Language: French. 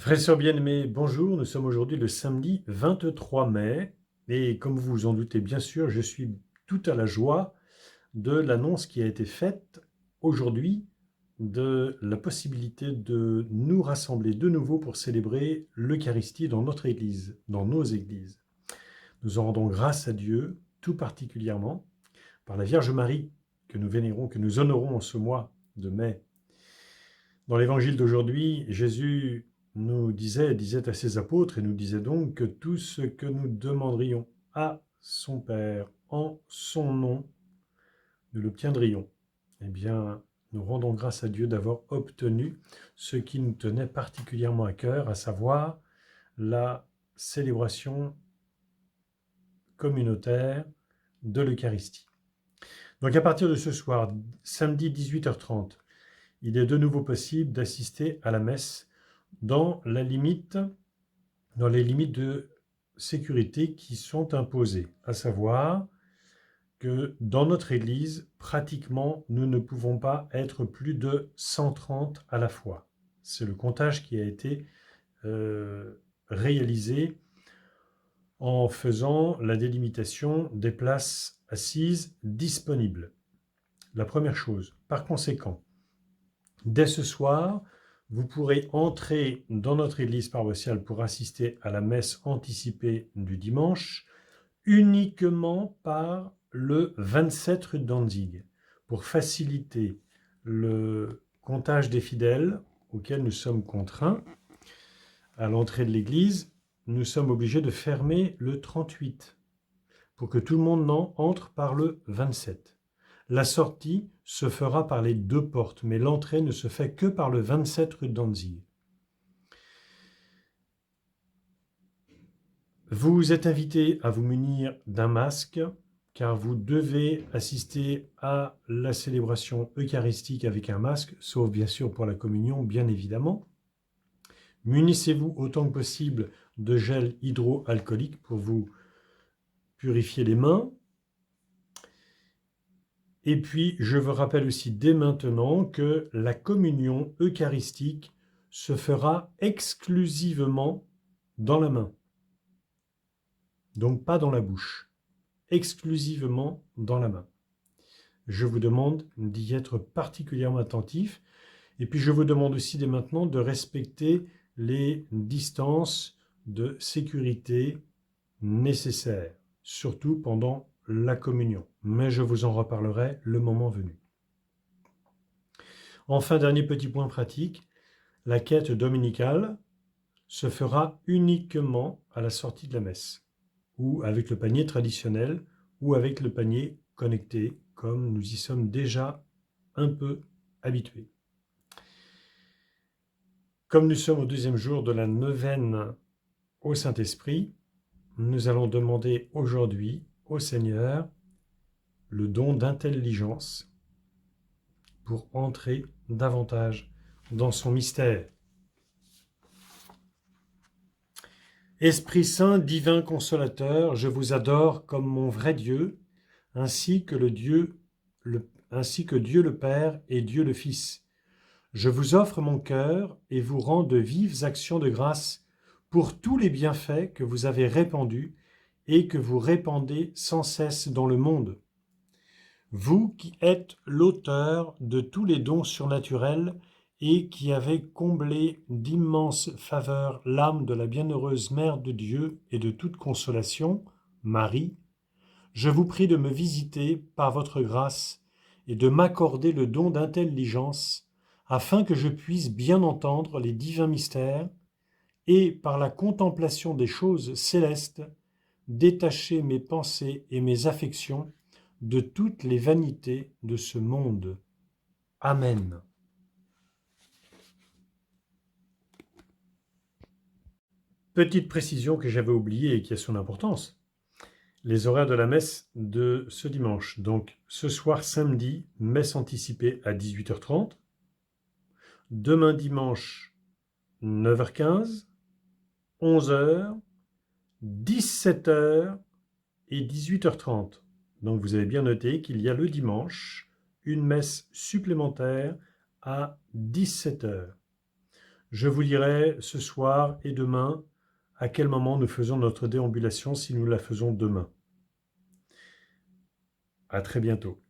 Frères et sœurs bien-aimés, bonjour, nous sommes aujourd'hui le samedi 23 mai et comme vous vous en doutez bien sûr, je suis tout à la joie de l'annonce qui a été faite aujourd'hui de la possibilité de nous rassembler de nouveau pour célébrer l'Eucharistie dans notre Église, dans nos églises. Nous en rendons grâce à Dieu tout particulièrement par la Vierge Marie que nous vénérons, que nous honorons en ce mois de mai. Dans l'évangile d'aujourd'hui, Jésus disait à ses apôtres et nous disait donc que tout ce que nous demanderions à son Père en son nom, nous l'obtiendrions. Eh bien, nous rendons grâce à Dieu d'avoir obtenu ce qui nous tenait particulièrement à cœur, à savoir la célébration communautaire de l'Eucharistie. Donc à partir de ce soir, samedi 18h30, il est de nouveau possible d'assister à la messe dans les limites de sécurité qui sont imposées, à savoir que dans notre Église, pratiquement, nous ne pouvons pas être plus de 130 à la fois. C'est le comptage qui a été réalisé en faisant la délimitation des places assises disponibles. La première chose, par conséquent, dès ce soir, vous pourrez entrer dans notre église paroissiale pour assister à la messe anticipée du dimanche uniquement par le 27 rue Danzig pour faciliter le comptage des fidèles auquel nous sommes contraints. À l'entrée de l'église, nous sommes obligés de fermer le 38 pour que tout le monde entre par le 27. La sortie se fera par les deux portes, mais l'entrée ne se fait que par le 27 rue Danzig. Vous êtes invité à vous munir d'un masque, car vous devez assister à la célébration eucharistique avec un masque, sauf bien sûr pour la communion, bien évidemment. Munissez-vous autant que possible de gel hydroalcoolique pour vous purifier les mains. Et puis, je vous rappelle aussi dès maintenant que la communion eucharistique se fera exclusivement dans la main. Donc pas dans la bouche, exclusivement dans la main. Je vous demande d'y être particulièrement attentif. Et puis, je vous demande aussi dès maintenant de respecter les distances de sécurité nécessaires, surtout pendant la communion. Mais je vous en reparlerai le moment venu. Enfin, dernier petit point pratique, la quête dominicale se fera uniquement à la sortie de la messe, ou avec le panier traditionnel, ou avec le panier connecté, comme nous y sommes déjà un peu habitués. Comme nous sommes au deuxième jour de la neuvaine au Saint-Esprit, nous allons demander aujourd'hui au Seigneur le don d'intelligence pour entrer davantage dans son mystère. Esprit Saint, divin consolateur, je vous adore comme mon vrai Dieu, ainsi que Dieu le Père et Dieu le Fils. Je vous offre mon cœur et vous rends de vives actions de grâce pour tous les bienfaits que vous avez répandus et que vous répandez sans cesse dans le monde. Vous qui êtes l'auteur de tous les dons surnaturels et qui avez comblé d'immenses faveurs l'âme de la bienheureuse Mère de Dieu et de toute consolation, Marie, je vous prie de me visiter par votre grâce et de m'accorder le don d'intelligence afin que je puisse bien entendre les divins mystères et, par la contemplation des choses célestes, détacher mes pensées et mes affections de toutes les vanités de ce monde. Amen. Petite précision que j'avais oubliée et qui a son importance. Les horaires de la messe de ce dimanche. Donc, ce soir samedi, messe anticipée à 18h30. Demain dimanche, 9h15, 11h, 17h et 18h30. Donc, vous avez bien noté qu'il y a le dimanche une messe supplémentaire à 17h. Je vous dirai ce soir et demain à quel moment nous faisons notre déambulation si nous la faisons demain. À très bientôt.